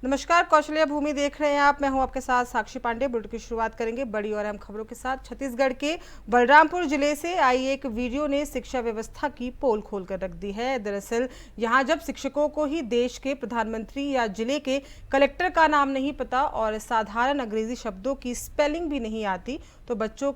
नमस्कार, कौशल्या भूमि देख रहे हैं आप। मैं हूं आपके साथ साक्षी पांडे। बुलेटिन की शुरुआत करेंगे बड़ी और अहम खबरों के साथ। छत्तीसगढ़ के बलरामपुर जिले से आई एक वीडियो ने शिक्षा व्यवस्था की पोल खोलकर रख दी है। दरअसल यहां जब शिक्षकों को ही देश के प्रधानमंत्री या जिले के कलेक्टर का नाम नहीं पता और साधारण अंग्रेजी शब्दों की स्पेलिंग भी नहीं आती, तो बच्चों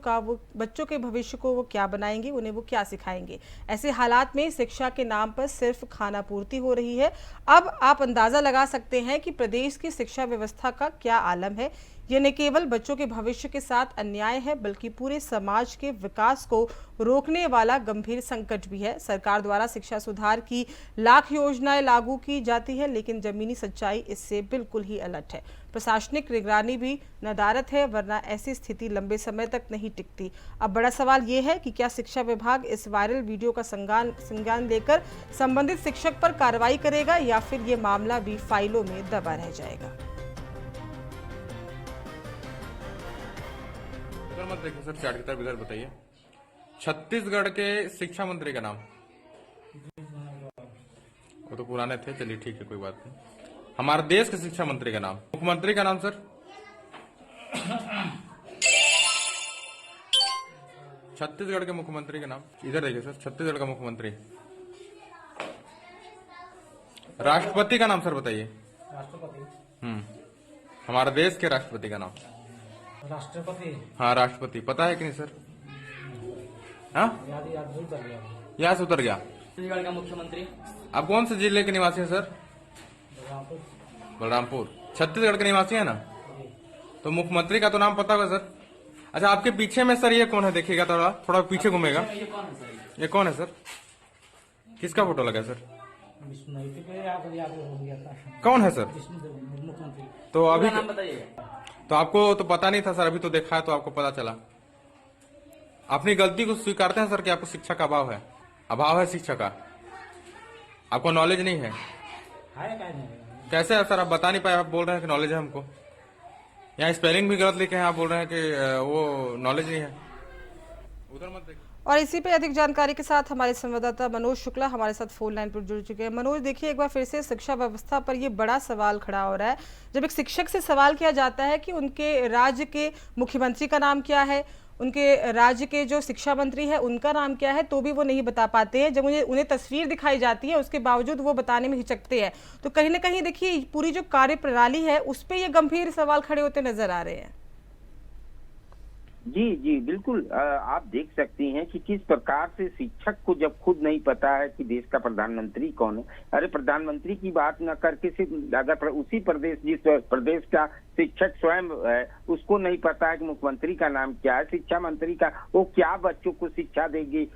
के भविष्य को वो क्या बनाएंगे, उन्हें वो क्या सिखाएंगे। ऐसे हालात में शिक्षा के नाम पर सिर्फ खाना पूर्ति हो रही है। अब आप अंदाजा लगा सकते हैं कि प्रदेश की शिक्षा व्यवस्था का क्या आलम है। यह न केवल बच्चों के भविष्य के साथ अन्याय है, बल्कि पूरे समाज के विकास को रोकने वाला गंभीर संकट भी है। सरकार द्वारा शिक्षा सुधार की लाख योजनाएं लागू की जाती है, लेकिन जमीनी सच्चाई इससे बिल्कुल ही अलग है। प्रशासनिक निगरानी भी नदारद है, वरना ऐसी स्थिति लंबे समय तक नहीं टिकती। अब बड़ा सवाल ये है कि क्या शिक्षा विभाग इस वायरल वीडियो का संज्ञान लेकर संबंधित शिक्षक पर कार्रवाई करेगा, या फिर ये मामला भी फाइलों में दबा रह जाएगा। मत देखिए सर, चार्ट की तरफ इधर बताइए। छत्तीसगढ़ के शिक्षा मंत्री का नाम, वो तो पुराने थे, चलिए ठीक है, कोई बात नहीं। हमारे देश के शिक्षा मंत्री का नाम, मुख्यमंत्री का नाम सर, छत्तीसगढ़ के मुख्यमंत्री का नाम इधर देखिए सर, छत्तीसगढ़ का मुख्यमंत्री। राष्ट्रपति का नाम सर बताइए। राष्ट्रपति हमारे देश के राष्ट्रपति का नाम। राष्ट्रपति हाँ, राष्ट्रपति पता है कि नहीं सर? हाँ, यहाँ से उतर गया। छत्तीसगढ़ का मुख्यमंत्री। आप कौन से जिले के निवासी हैं सर? बलरामपुर। छत्तीसगढ़ के निवासी है ना? तो मुख्यमंत्री का तो नाम पता होगा सर। अच्छा, आपके पीछे में सर ये कौन है? देखिएगा थोड़ा थोड़ा पीछे घूमेगा। ये कौन है सर? ये कौन है सर? किसका फोटो लगा है सर? कौन है सर? मुख्यमंत्री। तो अभी नाम बताइए। तो आपको तो पता नहीं था सर, अभी तो देखा है तो आपको पता चला। अपनी गलती को स्वीकारते हैं सर कि आपको शिक्षा का अभाव है शिक्षा का, आपको नॉलेज नहीं है। कैसे है सर? आप बता नहीं पाए, आप बोल रहे हैं कि नॉलेज है हमको। यहाँ स्पेलिंग भी गलत लिखे हैं, आप बोल रहे हैं कि वो नॉलेज नहीं है। उधर मत देखिए। और इसी पे अधिक जानकारी के साथ हमारे संवाददाता मनोज शुक्ला हमारे साथ फोन लाइन पर जुड़ चुके हैं। मनोज, देखिए, एक बार फिर से शिक्षा व्यवस्था पर ये बड़ा सवाल खड़ा हो रहा है। जब एक शिक्षक से सवाल किया जाता है कि उनके राज्य के मुख्यमंत्री का नाम क्या है, उनके राज्य के जो शिक्षा मंत्री है उनका नाम क्या है, तो भी वो नहीं बता पाते हैं। जब उन्हें तस्वीर दिखाई जाती है, उसके बावजूद वो बताने में हिचकते हैं। तो कहीं ना कहीं देखिए, पूरी जो कार्य प्रणाली है उस पर ये गंभीर सवाल खड़े होते नजर आ रहे हैं। जी जी बिल्कुल, आप देख सकती हैं कि किस प्रकार से शिक्षक को जब खुद नहीं पता है कि देश का प्रधानमंत्री कौन है। अरे, प्रधानमंत्री की बात न करके सिर्फ अगर उसी प्रदेश, जिस प्रदेश का शिक्षक स्वयं है, उसको नहीं पता है कि मुख्यमंत्री का नाम क्या है, शिक्षा मंत्री का, वो क्या बच्चों को शिक्षा देंगे,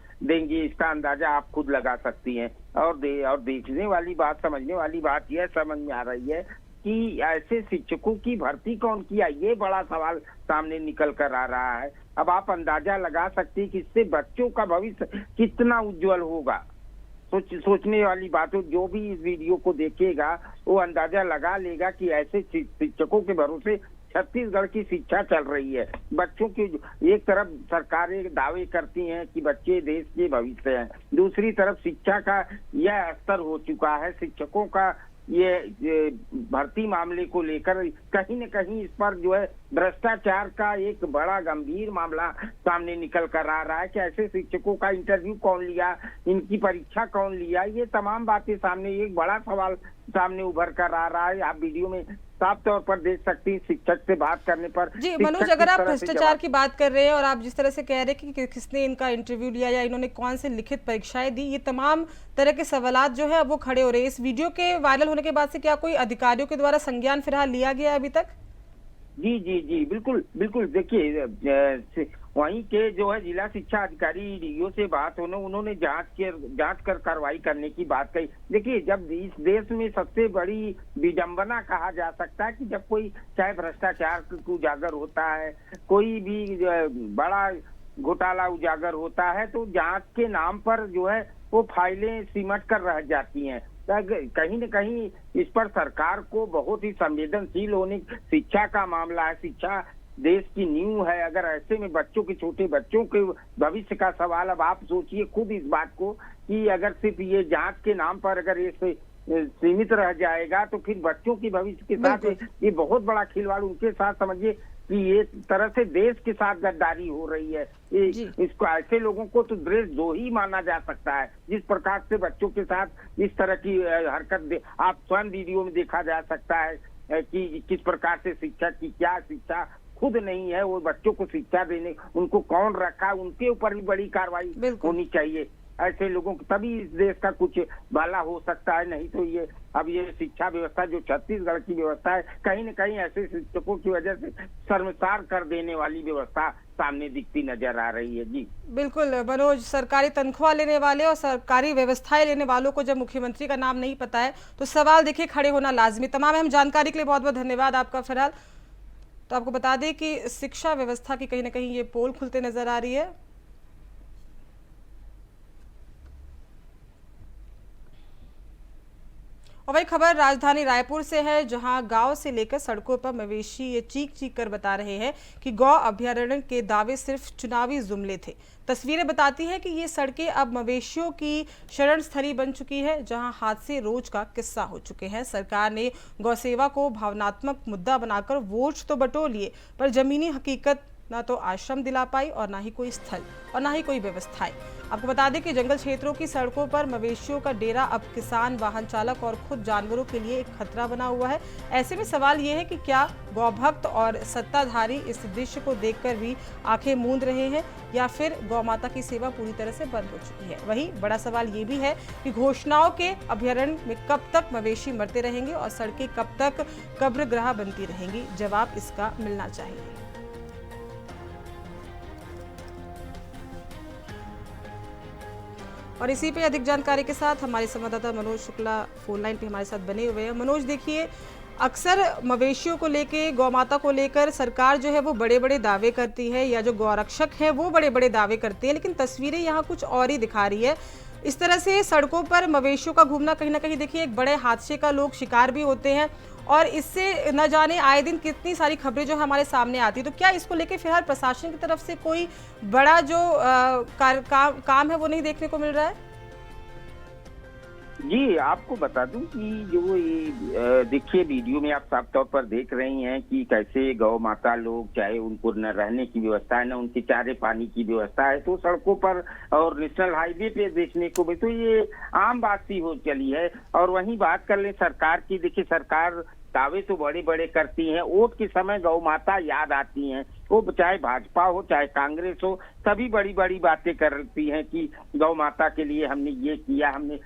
इसका अंदाजा आप खुद लगा सकती हैं। और देखने वाली बात, समझने वाली बात यह समझ में आ रही है कि ऐसे शिक्षकों की भर्ती कौन किया, ये बड़ा सवाल सामने निकल कर आ रहा है। अब आप अंदाजा लगा सकते हैं कि इससे बच्चों का भविष्य कितना उज्जवल होगा। सोचने वाली बात हो, जो भी इस वीडियो को देखेगा वो अंदाजा लगा लेगा कि ऐसे शिक्षकों के भरोसे छत्तीसगढ़ की शिक्षा चल रही है। बच्चों की एक तरफ सरकारें दावे करती हैं कि बच्चे देश के भविष्य हैं, दूसरी तरफ शिक्षा का यह स्तर हो चुका है, शिक्षकों का ये भर्ती मामले को लेकर कहीं न कहीं इस पर जो है भ्रष्टाचार का एक बड़ा गंभीर मामला सामने निकल कर आ रहा है कि ऐसे शिक्षकों का इंटरव्यू कौन लिया, इनकी परीक्षा कौन लिया, ये तमाम बातें सामने, एक बड़ा सवाल सामने उभर कर आ रहा है। आप वीडियो में साफ तौर पर देख सकती हैं शिक्षक से बात करने पर। जी मनोज, अगर आप भ्रष्टाचार की बात कर रहे हैं और आप जिस तरह से कह रहे हैं कि किसने इनका इंटरव्यू लिया या इन्होंने कौन से लिखित परीक्षाएं दी, ये तमाम तरह के सवालात जो है वो खड़े हो रहे हैं। इस वीडियो के वायरल होने के बाद से क्या कोई अधिकारियों के द्वारा संज्ञान फिलहाल लिया गया अभी तक? जी जी जी बिल्कुल बिल्कुल, देखिए, वहीं के जो है जिला शिक्षा अधिकारी डीओ से बात होने, उन्होंने जांच कर कार्रवाई करने की बात कही। देखिए, जब इस देश में सबसे बड़ी विडंबना कहा जा सकता है कि जब कोई चाहे भ्रष्टाचार उजागर होता है, कोई भी बड़ा घोटाला उजागर होता है, तो जांच के नाम पर जो है वो फाइलें सिमट कर रह जाती हैं। कहीं न कहीं इस पर सरकार को बहुत ही संवेदनशील होने, शिक्षा का मामला है, शिक्षा देश की नींव है। अगर ऐसे में बच्चों के, छोटे बच्चों के भविष्य का सवाल, अब आप सोचिए खुद इस बात को कि अगर सिर्फ ये जांच के नाम पर अगर ये सीमित रह जाएगा तो फिर बच्चों की भविष्य के साथ ये बहुत बड़ा खिलवाड़, उनके साथ समझिए कि ये तरह से देश के साथ गद्दारी हो रही है। इसको ऐसे लोगों को तो देशद्रोही माना जा सकता है, जिस प्रकार से बच्चों के साथ इस तरह की हरकत आप स्वयं वीडियो में देखा जा सकता है कि किस प्रकार से शिक्षा की क्या शिक्षा खुद नहीं है, वो बच्चों को शिक्षा देने उनको कौन रखा, उनके ऊपर भी बड़ी कार्रवाई होनी चाहिए। ऐसे लोगों को तभी इस देश का कुछ भला हो सकता है, नहीं तो ये अब ये शिक्षा व्यवस्था जो छत्तीसगढ़ की व्यवस्था है कहीं न कहीं ऐसे शिक्षकों की वजह से शर्मसार कर देने वाली व्यवस्था सामने दिखती नजर आ रही है। जी बिल्कुल मनोज, सरकारी तनख्वाह लेने वाले और सरकारी व्यवस्थाएं लेने वालों को जब मुख्यमंत्री का नाम नहीं पता है तो सवाल देखिए खड़े होना लाजमी। तमाम अहम जानकारी के लिए बहुत बहुत धन्यवाद आपका। फिलहाल तो आपको बता दें कि शिक्षा व्यवस्था की कहीं ना कहीं ये पोल खुलते नजर आ रही है। और वही खबर राजधानी रायपुर से है, जहां गांव से लेकर सड़कों पर मवेशी ये चीख चीख कर बता रहे हैं कि गौ अभयारण्य के दावे सिर्फ चुनावी जुमले थे। तस्वीरें बताती हैं कि ये सड़कें अब मवेशियों की शरण स्थली बन चुकी है, जहां हादसे रोज का किस्सा हो चुके हैं। सरकार ने गौसेवा को भावनात्मक मुद्दा बनाकर वोट तो बटोर लिए, पर जमीनी हकीकत ना तो आश्रम दिला पाई और ना ही कोई स्थल और ना ही कोई व्यवस्थाएं। आपको बता दें कि जंगल क्षेत्रों की सड़कों पर मवेशियों का डेरा अब किसान, वाहन चालक और खुद जानवरों के लिए एक खतरा बना हुआ है। ऐसे में सवाल ये है कि क्या गौभक्त और सत्ताधारी इस दृश्य को देखकर भी आंखें मूंद रहे हैं या फिर गौ माता की सेवा पूरी तरह से बंद हो चुकी है। वहीं बड़ा सवाल ये भी है कि घोषणाओं के अभयारण्य में कब तक मवेशी मरते रहेंगे और सड़कें कब तक कब्रगाह बनती रहेंगी। जवाब इसका मिलना चाहिए। और इसी पे अधिक जानकारी के साथ हमारे संवाददाता मनोज शुक्ला फोन लाइन पे हमारे साथ बने हुए हैं। मनोज, देखिए अक्सर मवेशियों को लेके, गौ माता को लेकर सरकार जो है वो बड़े बड़े दावे करती है या जो गौरक्षक हैं वो बड़े बड़े दावे करते हैं, लेकिन तस्वीरें यहाँ कुछ और ही दिखा रही है। इस तरह से सड़कों पर मवेशियों का घूमना कहीं ना कहीं देखिए एक बड़े हादसे का लोग शिकार भी होते हैं और इससे न जाने आए दिन कितनी सारी खबरें जो हमारे सामने आती है। तो क्या इसको लेके फिलहाल प्रशासन की तरफ से कोई बड़ा जो काम है वो नहीं देखने को मिल रहा है? जी आपको बता दूं कि जो ये देखिए वीडियो में आप साफ तौर पर देख रही हैं कि कैसे गौ माता लोग, चाहे उनको न रहने की व्यवस्था है न उनके चारे पानी की व्यवस्था है, तो सड़कों पर और नेशनल हाईवे पे देखने को भी तो ये आम बात सी हो चली है। और वहीं बात कर ले सरकार की, देखिए सरकार दावे तो बड़े बड़े करती हैं, वोट के समय गौ माता याद आती हैं, वो चाहे भाजपा हो चाहे कांग्रेस हो, सभी बड़ी बड़ी बातें करती हैं कि गौ माता के लिए हमने ये किया, हमने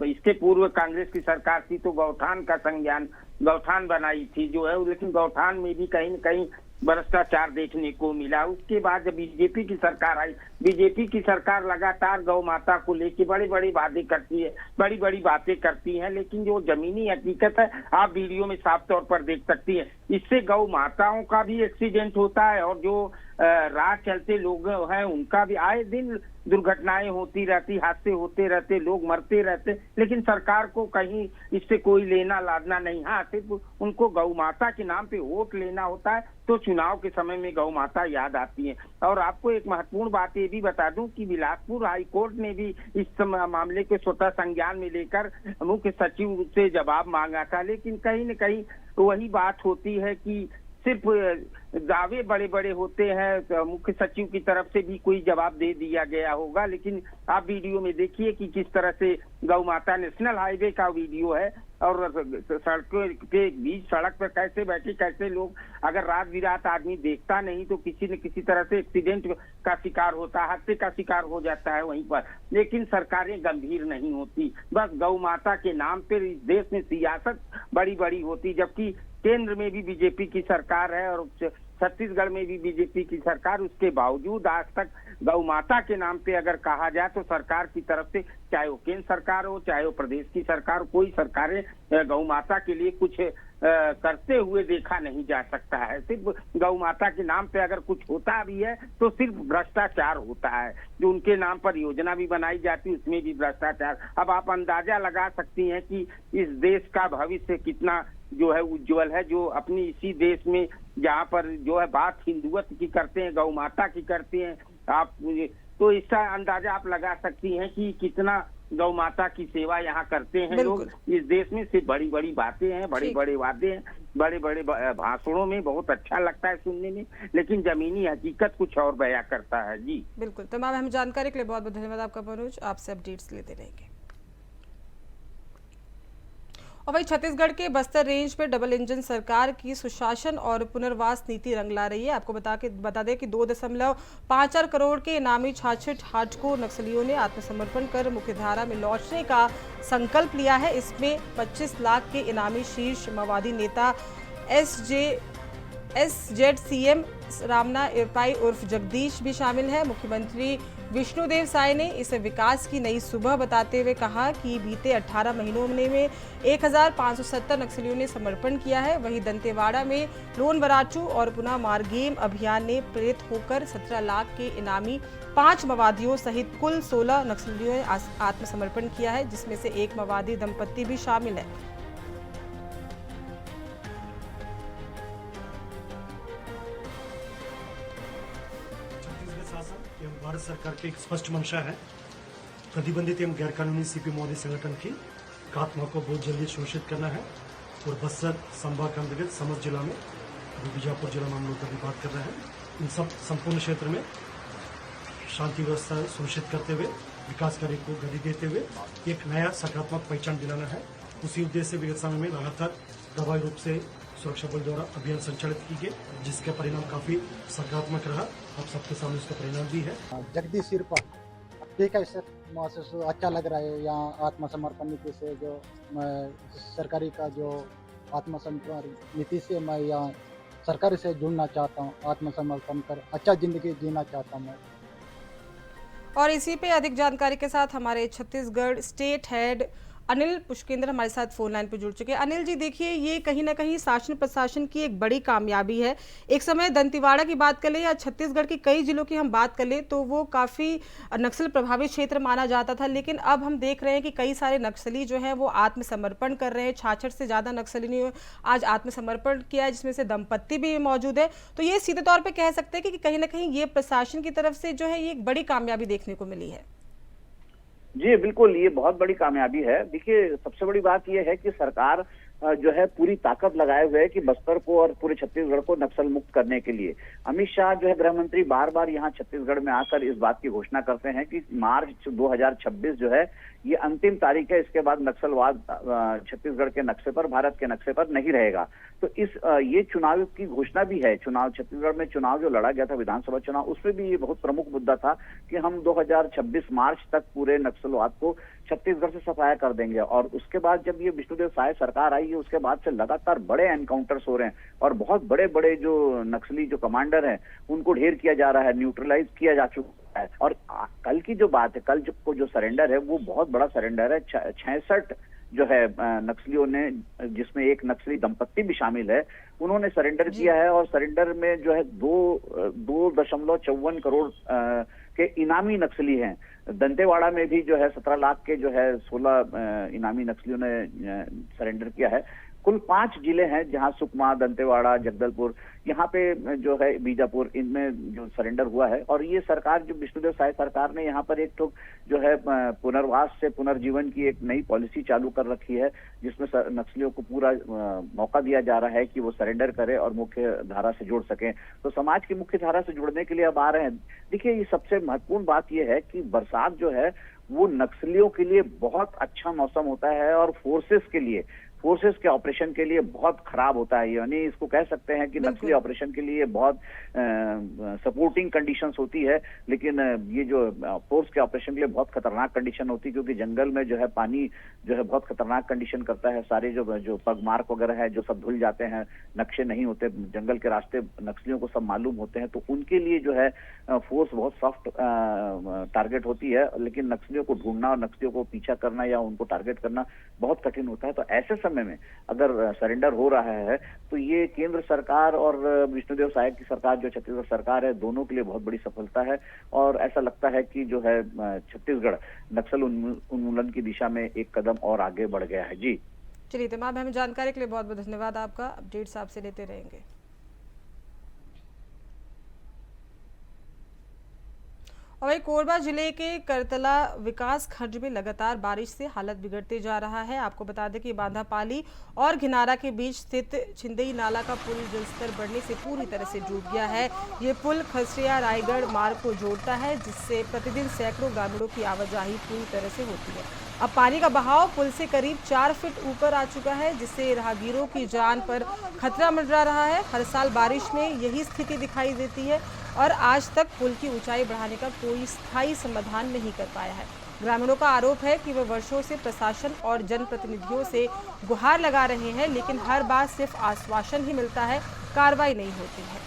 इसके पूर्व कांग्रेस की सरकार थी तो गौठान का संज्ञान गौठान बनाई थी जो है, लेकिन गौठान में भी कहीं न कहीं भ्रष्टाचार देखने को मिला। उसके बाद जब बीजेपी की सरकार आई, बीजेपी की सरकार लगातार गौ माता को लेके बड़ी बड़ी वादे करती है, बड़ी बड़ी बातें करती है, लेकिन जो जमीनी हकीकत है आप वीडियो में साफ तौर पर देख सकती है। इससे गौ माताओं का भी एक्सीडेंट होता है और जो राह चलते लोग हैं उनका भी आए दिन दुर्घटनाएं होती रहती, हादसे होते रहते, लोग मरते रहते, लेकिन सरकार को कहीं इससे कोई लेना लादना नहीं। हाँ, सिर्फ उनको गौ माता के नाम पे वोट लेना होता है तो चुनाव के समय में गौ माता याद आती है। और आपको एक महत्वपूर्ण बात ये भी बता दूं कि बिलासपुर हाई कोर्ट ने भी इस मामले को स्वतः संज्ञान में लेकर मुख्य सचिव से जवाब मांगा था, लेकिन कहीं न कहीं वही बात होती है कि सिर्फ दावे बड़े बड़े होते हैं, तो मुख्य सचिव की तरफ से भी कोई जवाब दे दिया गया होगा। लेकिन आप वीडियो में देखिए कि किस तरह से गौ माता, नेशनल हाईवे का वीडियो है और सड़कों के बीच सड़क पर कैसे बैठे, कैसे लोग, अगर रात बिरात आदमी देखता नहीं तो किसी न किसी तरह से एक्सीडेंट का शिकार होता है, हादसे का शिकार हो जाता है वहीं पर। लेकिन सरकारें गंभीर नहीं होती, बस गौ माता के नाम पर इस देश में सियासत बड़ी बड़ी होती, जबकि केंद्र में भी बीजेपी की सरकार है और छत्तीसगढ़ में भी बीजेपी की सरकार, उसके बावजूद आज तक गौ माता के नाम पे अगर कहा जाए तो सरकार की तरफ से, चाहे वो केंद्र सरकार हो चाहे वो प्रदेश की सरकार, कोई सरकारें गौ माता के लिए कुछ करते हुए देखा नहीं जा सकता है। सिर्फ गौ माता के नाम पे अगर कुछ होता भी है तो सिर्फ भ्रष्टाचार होता है, जो उनके नाम पर योजना भी बनाई जाती है उसमें भी भ्रष्टाचार। अब आप अंदाजा लगा सकती हैं कि इस देश का भविष्य कितना जो है उज्जवल है, जो अपनी इसी देश में जहाँ पर जो है बात हिंदुत्व की करते हैं, गौ माता की करते हैं, आप तो इसका अंदाजा आप लगा सकती हैं कि कितना गौ माता की सेवा यहाँ करते हैं लोग। बिल्कुल। इस देश में सिर्फ बड़ी बड़ी बातें हैं, बड़े ठीक। बड़े वादे हैं, बड़े बड़े भाषणों में बहुत अच्छा लगता है सुनने में, लेकिन जमीनी हकीकत कुछ और बयां करता है। जी बिल्कुल, तमाम अहम जानकारी के लिए बहुत बहुत धन्यवाद आपका मनोज, आपसे अपडेट्स लेते रहेंगे। और वही छत्तीसगढ़ के बस्तर रेंज पे डबल इंजन सरकार की सुशासन और पुनर्वास नीति रंग ला रही है। आपको बता दें कि 2.54 करोड़ के इनामी छाछठ हार्डकोर नक्सलियों ने आत्मसमर्पण कर मुख्यधारा में लौटने का संकल्प लिया है। इसमें 25 लाख के इनामी शीर्ष माओवादी नेता SZCM रामना इरपाई उर्फ जगदीश भी शामिल है। मुख्यमंत्री विष्णुदेव साय ने इसे विकास की नई सुबह बताते हुए कहा कि बीते 18 महीनों में 1570 नक्सलियों ने समर्पण किया है। वहीं दंतेवाड़ा में लोन वराचू और पुनः मारगेम अभियान ने प्रेरित होकर 17 लाख के इनामी 5 माओवादियों सहित कुल 16 नक्सलियों ने आत्मसमर्पण किया है, जिसमें से एक माओवादी दंपत्ति भी शामिल है। एवं भारत सरकार की एक स्पष्ट मंशा है प्रतिबंधित एवं गैरकानूनी सीपी माओवादी संगठन की खात्मा को बहुत जल्दी सुनिश्चित करना है। और बस्तर संभाग के अंतर्गत समस्त जिला में अभी बीजापुर जिला में हम लोग अभी बात कर रहे हैं, इन सब संपूर्ण क्षेत्र में शांति व्यवस्था सुनिश्चित करते हुए विकास कार्य को गति देते हुए एक नया सकारात्मक पहचान दिलाना है। उसी उद्देश्य से विगत समय में लगातार प्रभावी रूप से सुरक्षा बल द्वारा अभियान संचालित की गए, जिसका परिणाम काफी सकारात्मक रहा। आप सबके सामने इसका परिणाम भी है। जगदीश सिरपा ठीक है सर, महसूस अच्छा लग रहा है। यहाँ आत्मसमर्पण नीति से जो सरकारी का जो आत्मसमर्पण नीति से मैं यहाँ सरकार से जुड़ना चाहता हूँ, आत्मसमर्पण कर अच्छा जिंदगी जीना चाहता हूँ मैं। और इसी पे अधिक जानकारी के साथ हमारे छत्तीसगढ़ स्टेट हेड अनिल पुष्केंद्र हमारे साथ फोन लाइन पर जुड़ चुके हैं। अनिल जी, देखिए ये कहीं ना कहीं शासन प्रशासन की एक बड़ी कामयाबी है। एक समय दंतेवाड़ा की बात कर ले या छत्तीसगढ़ के कई जिलों की हम बात कर ले तो वो काफ़ी नक्सल प्रभावित क्षेत्र माना जाता था, लेकिन अब हम देख रहे हैं कि कई सारे नक्सली जो हैं वो आत्मसमर्पण कर रहे हैं। 66 से ज़्यादा नक्सली ने आज आत्मसमर्पण किया है, जिसमें से दंपत्ति भी मौजूद है। तो ये सीधे तौर पर कह सकते हैं कि कहीं ना कहीं ये प्रशासन की तरफ से जो है ये एक बड़ी कामयाबी देखने को मिली है। जी बिल्कुल, ये बहुत बड़ी कामयाबी है। देखिए, सबसे बड़ी बात यह है कि सरकार जो है पूरी ताकत लगाए हुए है कि बस्तर को और पूरे छत्तीसगढ़ को नक्सल मुक्त करने के लिए। अमित शाह जो है गृह मंत्री बार बार यहाँ छत्तीसगढ़ में आकर इस बात की घोषणा करते हैं कि मार्च 2026 जो है ये अंतिम तारीख है, इसके बाद नक्सलवाद छत्तीसगढ़ के नक्शे पर, भारत के नक्शे पर नहीं रहेगा। तो ये चुनाव की घोषणा भी है। चुनाव छत्तीसगढ़ में चुनाव जो लड़ा गया था विधानसभा चुनाव, उसमें भी ये बहुत प्रमुख मुद्दा था कि हम 2026 मार्च तक पूरे नक्सलवाद को छत्तीसगढ़ से सफाया कर देंगे। और उसके बाद जब ये विष्णुदेव साय सरकार आई है, उसके बाद से लगातार बड़े एनकाउंटर्स हो रहे हैं और बहुत बड़े बड़े जो नक्सली जो कमांडर हैं उनको ढेर किया जा रहा है, न्यूट्रलाइज किया जा चुका है। और कल की जो बात है, कल जो सरेंडर है वो बहुत बड़ा सरेंडर है। 66 जो है नक्सलियों ने, जिसमें एक नक्सली दंपत्ति भी शामिल है, उन्होंने सरेंडर किया है। और सरेंडर में जो है 2.54 करोड़ के इनामी नक्सली हैं। दंतेवाड़ा में भी जो है 17 लाख के जो है 16 इनामी नक्सलियों ने सरेंडर किया है। कुल 5 जिले हैं जहां सुकमा, दंतेवाड़ा, जगदलपुर, यहाँ पे जो है बीजापुर, इनमें जो सरेंडर हुआ है। और ये सरकार जो विष्णुदेव साय सरकार ने यहाँ पर एक तो जो है पुनर्वास से पुनर्जीवन की एक नई पॉलिसी चालू कर रखी है, जिसमें नक्सलियों को पूरा मौका दिया जा रहा है कि वो सरेंडर करें और मुख्य धारा से जुड़ सकें। तो समाज की मुख्य धारा से जुड़ने के लिए अब आ रहे हैं। देखिए, ये सबसे महत्वपूर्ण बात यह है कि बरसात जो है वो नक्सलियों के लिए बहुत अच्छा मौसम होता है और फोर्सेस के ऑपरेशन के लिए बहुत खराब होता है। यानी इसको कह सकते हैं कि नक्सली ऑपरेशन के लिए बहुत सपोर्टिंग कंडीशंस होती है, लेकिन ये जो फोर्स के ऑपरेशन के लिए बहुत खतरनाक कंडीशन होती है, क्योंकि जंगल में जो है पानी जो है बहुत खतरनाक कंडीशन करता है। सारे जो पगमार्क वगैरह है जो सब धुल जाते हैं, नक्शे नहीं होते, जंगल के रास्ते नक्सलियों को सब मालूम होते हैं, तो उनके लिए जो है फोर्स बहुत सॉफ्ट टारगेट होती है। लेकिन नक्सलियों को ढूंढना और नक्सलियों को पीछा करना या उनको टारगेट करना बहुत कठिन होता है। तो ऐसे समय में अगर सरेंडर हो रहा है तो ये केंद्र सरकार और विष्णुदेव साय की सरकार जो छत्तीसगढ़ सरकार है, दोनों के लिए बहुत बड़ी सफलता है। और ऐसा लगता है कि जो है छत्तीसगढ़ नक्सल उन्मूलन की दिशा में एक कदम और आगे बढ़ गया है। जी चलिए, तमाम हमें जानकारी के लिए बहुत बहुत धन्यवाद आपका। अपडेट्स आपसे लेते रहेंगे। और वहीं कोरबा जिले के करतला विकास खंड में लगातार बारिश से हालत बिगड़ते जा रहा है। आपको बता दें कि बांधापाली और घिनारा के बीच स्थित छिंदई नाला का पुल जलस्तर बढ़ने से पूरी तरह से डूब गया है। ये पुल खसरिया रायगढ़ मार्ग को जोड़ता है, जिससे प्रतिदिन सैकड़ों ग्रामीणों की आवाजाही पूरी तरह से होती है। अब पानी का बहाव पुल से करीब 4 फीट ऊपर आ चुका है, जिससे राहगीरों की जान पर खतरा मंडरा रहा है। हर साल बारिश में यही स्थिति दिखाई देती है और आज तक पुल की ऊंचाई बढ़ाने का कोई स्थायी समाधान नहीं कर पाया है। ग्रामीणों का आरोप है कि वे वर्षों से प्रशासन और जनप्रतिनिधियों से गुहार लगा रहे हैं, लेकिन हर बार सिर्फ आश्वासन ही मिलता है, कार्रवाई नहीं होती है।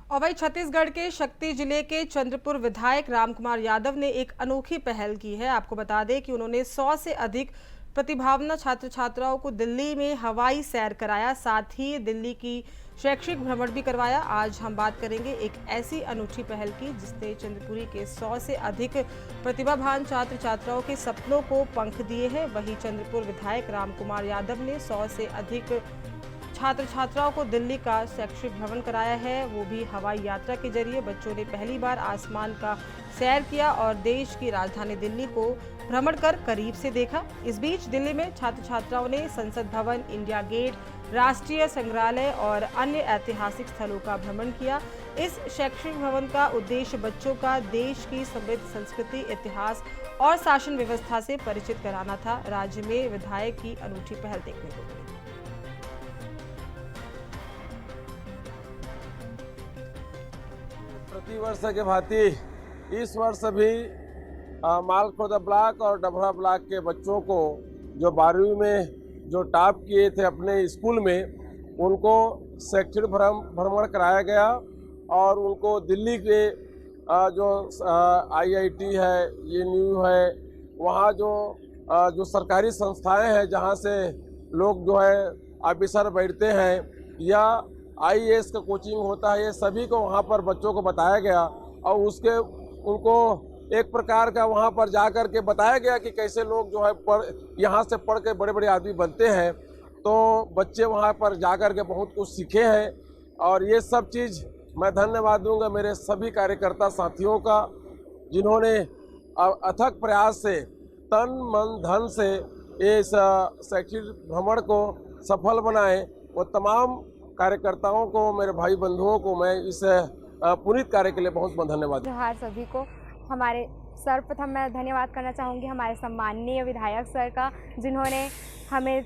और वही छत्तीसगढ़ के शक्ति जिले के चंद्रपुर विधायक रामकुमार यादव ने एक अनोखी पहल की है। आपको बता दें कि उन्होंने 100 से अधिक प्रतिभावान छात्र छात्राओं को दिल्ली में हवाई सैर कराया, साथ ही दिल्ली की शैक्षिक भ्रमण भी करवाया। आज हम बात करेंगे एक ऐसी अनूठी पहल की जिसने चंद्रपुरी के 100 से अधिक प्रतिभावान छात्र छात्राओं के सपनों को पंख दिए हैं। वहीं चंद्रपुर विधायक रामकुमार यादव ने 100 से अधिक छात्र छात्राओं को दिल्ली का शैक्षिक भ्रमण कराया है, वो भी हवाई यात्रा के जरिए। बच्चों ने पहली बार आसमान का सैर किया और देश की राजधानी दिल्ली को भ्रमण कर करीब से देखा। इस बीच दिल्ली में छात्र छात्राओं ने संसद भवन, इंडिया गेट, राष्ट्रीय संग्रहालय और अन्य ऐतिहासिक स्थलों का भ्रमण किया। इस शैक्षिक भ्रमण का उद्देश्य बच्चों का देश की समृद्ध संस्कृति, इतिहास और शासन व्यवस्था से परिचित कराना था। राज्य में विधायक की अनूठी पहल देखने को मिली। प्रतिवर्ष के भांति इस वर्ष भी मालखोदा ब्लॉक और डभरा ब्लॉक के बच्चों को जो 12वीं में जो टॉप किए थे अपने स्कूल में, उनको शैक्षणिक भ्रमण कराया गया और उनको दिल्ली के जो IIT है, ANU है, वहाँ जो सरकारी संस्थाएं हैं जहाँ से लोग जो है ऑफिसर बैठते हैं या IAS का कोचिंग होता है, ये सभी को वहाँ पर बच्चों को बताया गया और उनको एक प्रकार का वहाँ पर जा कर के बताया गया कि कैसे लोग जो है यहाँ से पढ़ के बड़े बड़े आदमी बनते हैं। तो बच्चे वहाँ पर जा कर के बहुत कुछ सीखे हैं और ये सब चीज़ मैं धन्यवाद दूंगा मेरे सभी कार्यकर्ता साथियों का, जिन्होंने अथक प्रयास से तन मन धन से इस शैक्षिक भ्रमण को सफल बनाए। वो तमाम कार्यकर्ताओं को, मेरे भाई बंधुओं को मैं इस पुनीत कार्य के लिए बहुत बहुत धन्यवाद। जोहार सभी को। हमारे सर्वप्रथम मैं धन्यवाद करना चाहूँगी हमारे सम्माननीय विधायक सर का, जिन्होंने हमें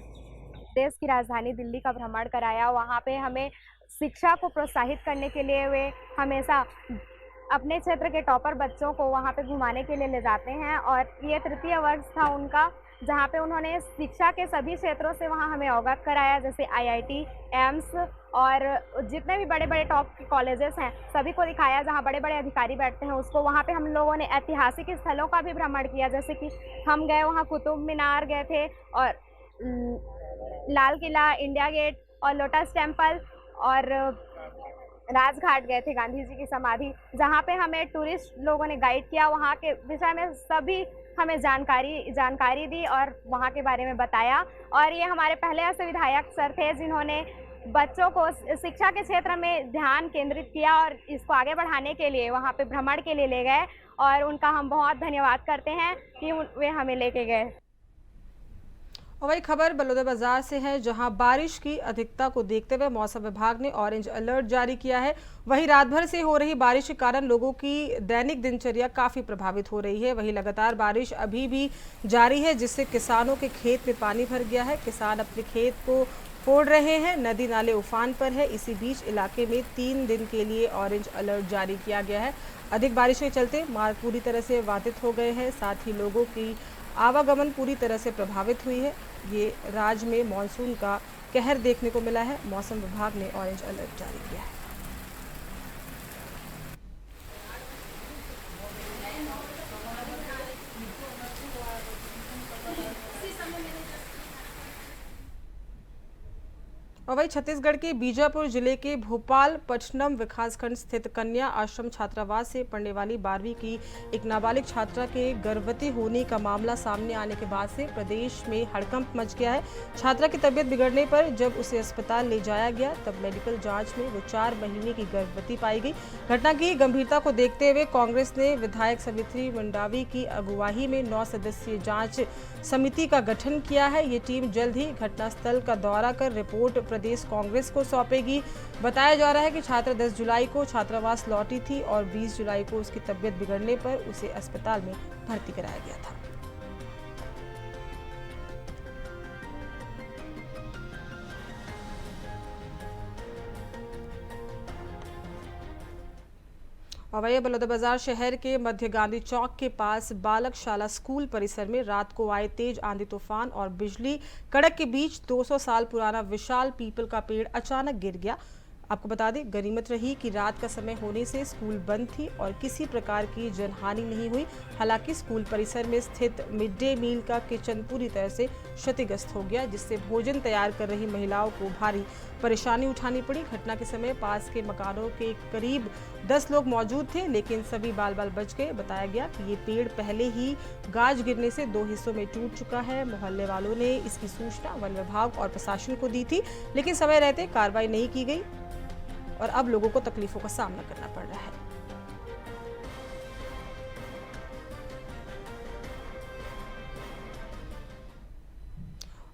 देश की राजधानी दिल्ली का भ्रमण कराया। वहाँ पे हमें शिक्षा को प्रोत्साहित करने के लिए वे हमेशा अपने क्षेत्र के टॉपर बच्चों को वहाँ पे घुमाने के लिए ले जाते हैं और ये तृतीय वर्ष था उनका, जहाँ पे उन्होंने शिक्षा के सभी क्षेत्रों से वहाँ हमें अवगत कराया, जैसे IIT, एम्स और जितने भी बड़े बड़े टॉप कॉलेजेस हैं सभी को दिखाया जहाँ बड़े बड़े अधिकारी बैठते हैं उसको। वहाँ पे हम लोगों ने ऐतिहासिक स्थलों का भी भ्रमण किया, जैसे कि हम गए वहाँ कुतुब मीनार गए थे और लाल किला, इंडिया गेट और लोटस टेम्पल और राजघाट गए थे, गांधी जी की समाधि, जहाँ पे हमें टूरिस्ट लोगों ने गाइड किया। वहाँ के विषय में सभी हमें जानकारी दी और वहाँ के बारे में बताया। और ये हमारे पहले ऐसे विधायक सर थे जिन्होंने बच्चों को शिक्षा के क्षेत्र में ध्यान केंद्रित किया और इसको आगे बढ़ाने के लिए वहाँ पे भ्रमण के लिए ले गए और उनका हम बहुत धन्यवाद करते हैं कि वे हमें लेके गए। और वही खबर बलौदाबाजार से है, जहां बारिश की अधिकता को देखते हुए मौसम विभाग ने ऑरेंज अलर्ट जारी किया है। वहीं रात भर से हो रही बारिश के कारण लोगों की दैनिक दिनचर्या काफी प्रभावित हो रही है। वहीं लगातार बारिश अभी भी जारी है, जिससे किसानों के खेत में पानी भर गया है। किसान अपने खेत को फोड़ रहे हैं, नदी नाले उफान पर है। इसी बीच इलाके में 3 दिन के लिए ऑरेंज अलर्ट जारी किया गया है। अधिक बारिश के चलते मार्ग पूरी तरह से बाधित हो गए हैं, साथ ही लोगों की आवागमन पूरी तरह से प्रभावित हुई है। ये राज्य में मानसून का कहर देखने को मिला है। मौसम विभाग ने ऑरेंज अलर्ट जारी किया है। और वही छत्तीसगढ़ के बीजापुर जिले के भोपाल पटनम विकासखंड स्थित कन्या आश्रम छात्रावास से पढ़ने वाली 12वीं की एक नाबालिग छात्रा के गर्भवती होने का मामला सामने आने के बाद से प्रदेश में हड़कंप मच गया है। छात्रा की तबीयत बिगड़ने पर जब उसे अस्पताल ले जाया गया तब मेडिकल जांच में वो 4 महीने की गर्भवती पाई गई। घटना की गंभीरता को देखते हुए कांग्रेस ने विधायक सावित्री मंडावी की अगुवाई में 9 सदस्यीय जांच समिति का गठन किया है। ये टीम जल्द ही घटनास्थल का दौरा कर रिपोर्ट प्रदेश कांग्रेस को सौंपेगी। बताया जा रहा है कि छात्रा 10 जुलाई को छात्रावास लौटी थी और 20 जुलाई को उसकी तबीयत बिगड़ने पर उसे अस्पताल में भर्ती कराया गया था। और वही बलौदाबाजार शहर के मध्य गांधी चौक के पास बालक शाला स्कूल परिसर में रात को आए तेज आंधी तूफान और बिजली कड़क के बीच 200 साल पुराना विशाल पीपल का पेड़ अचानक गिर गया। आपको बता दें, गनीमत रही कि रात का समय होने से स्कूल बंद थी और किसी प्रकार की जनहानि नहीं हुई। हालांकि स्कूल परिसर में स्थित मिड डे मील का किचन पूरी तरह से क्षतिग्रस्त हो गया, जिससे भोजन तैयार कर रही महिलाओं को भारी परेशानी उठानी पड़ी। घटना के समय पास के मकानों के करीब 10 लोग मौजूद थे, लेकिन सभी बाल बाल बच गए। बताया गया कि ये पेड़ पहले ही गाज गिरने से 2 हिस्सों में टूट चुका है। मोहल्ले वालों ने इसकी सूचना वन विभाग और प्रशासन को दी थी, लेकिन समय रहते कार्रवाई नहीं की गई और अब लोगों को तकलीफों का सामना करना पड़ रहा है।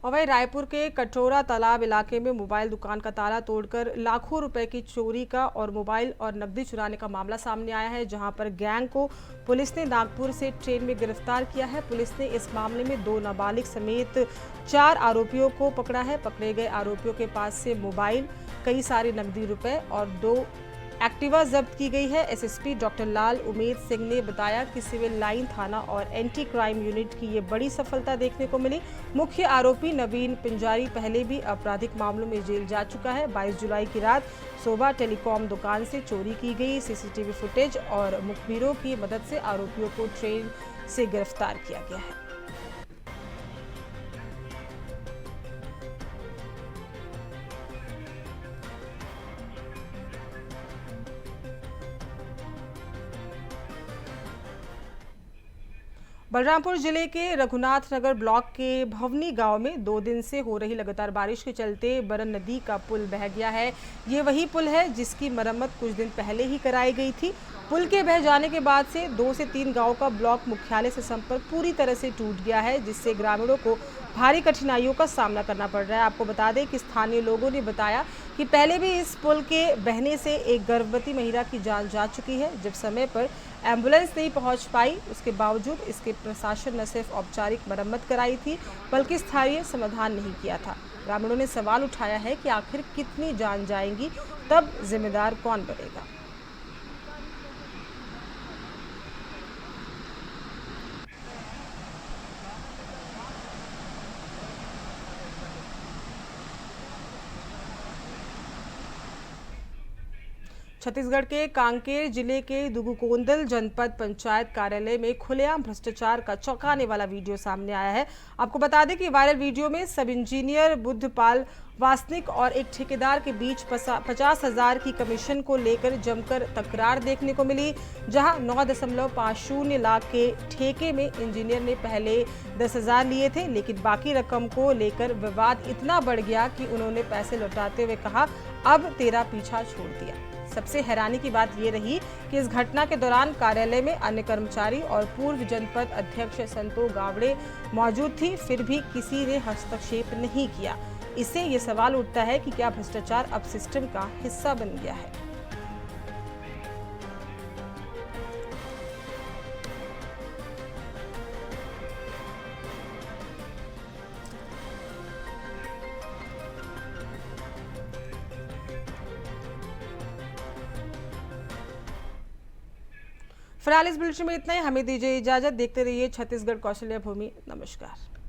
और वही रायपुर के कटोरा तालाब इलाके में मोबाइल दुकान का ताला तोड़कर लाखों रुपए की चोरी का और मोबाइल और नकदी चुराने का मामला सामने आया है, जहां पर गैंग को पुलिस ने नागपुर से ट्रेन में गिरफ्तार किया है। पुलिस ने इस मामले में 2 नाबालिग समेत 4 आरोपियों को पकड़ा है। पकड़े गए आरोपियों के पास से मोबाइल, कई सारे नकदी रुपए और 2 एक्टिवा जब्त की गई है। एसएसपी डॉक्टर लाल उमेद सिंह ने बताया कि सिविल लाइन थाना और एंटी क्राइम यूनिट की ये बड़ी सफलता देखने को मिली। मुख्य आरोपी नवीन पिंजारी पहले भी आपराधिक मामलों में जेल जा चुका है। 22 जुलाई की रात सोबा टेलीकॉम दुकान से चोरी की गई सीसीटीवी फुटेज और मुखबिरों की मदद से आरोपियों को ट्रेन से गिरफ्तार किया गया है। बलरामपुर जिले के रघुनाथ नगर ब्लॉक के भवनी गांव में 2 दिन से हो रही लगातार बारिश के चलते बरन नदी का पुल बह गया है। ये वही पुल है जिसकी मरम्मत कुछ दिन पहले ही कराई गई थी। पुल के बह जाने के बाद से 2 से 3 गांव का ब्लॉक मुख्यालय से संपर्क पूरी तरह से टूट गया है, जिससे ग्रामीणों को भारी कठिनाइयों का सामना करना पड़ रहा है। आपको बता दें कि स्थानीय लोगों ने बताया कि पहले भी इस पुल के बहने से एक गर्भवती महिला की जान जा चुकी है। जब समय पर एम्बुलेंस नहीं पहुंच पाई, उसके बावजूद इसके प्रशासन न सिर्फ औपचारिक मरम्मत कराई थी बल्कि स्थायी समाधान नहीं किया था। ग्रामीणों ने सवाल उठाया है कि आखिर कितनी जान जाएंगी, तब जिम्मेदार कौन बनेगा। छत्तीसगढ़ के कांकेर जिले के दुगुकोंदल जनपद पंचायत कार्यालय में खुलेआम भ्रष्टाचार का चौंकाने वाला वीडियो सामने आया है। आपको बता दें कि वायरल वीडियो में सब इंजीनियर बुद्धपाल वासनिक और एक ठेकेदार के बीच 50,000 की कमीशन को लेकर जमकर तकरार देखने को मिली, जहां 9.50 लाख के ठेके में इंजीनियर ने पहले 10,000 लिए थे, लेकिन बाकी रकम को लेकर विवाद इतना बढ़ गया कि उन्होंने पैसे लौटाते हुए कहा, अब तेरा पीछा छोड़ दिया। सबसे हैरानी की बात ये रही कि इस घटना के दौरान कार्यालय में अन्य कर्मचारी और पूर्व जनपद अध्यक्ष संतो गावड़े मौजूद थी, फिर भी किसी ने हस्तक्षेप नहीं किया। इससे ये सवाल उठता है कि क्या भ्रष्टाचार अब सिस्टम का हिस्सा बन गया है। फिलहाल इस बुलेटिन में इतना ही। हमें दीजिए इजाजत। देखते रहिए छत्तीसगढ़ कौशल्य भूमि। नमस्कार।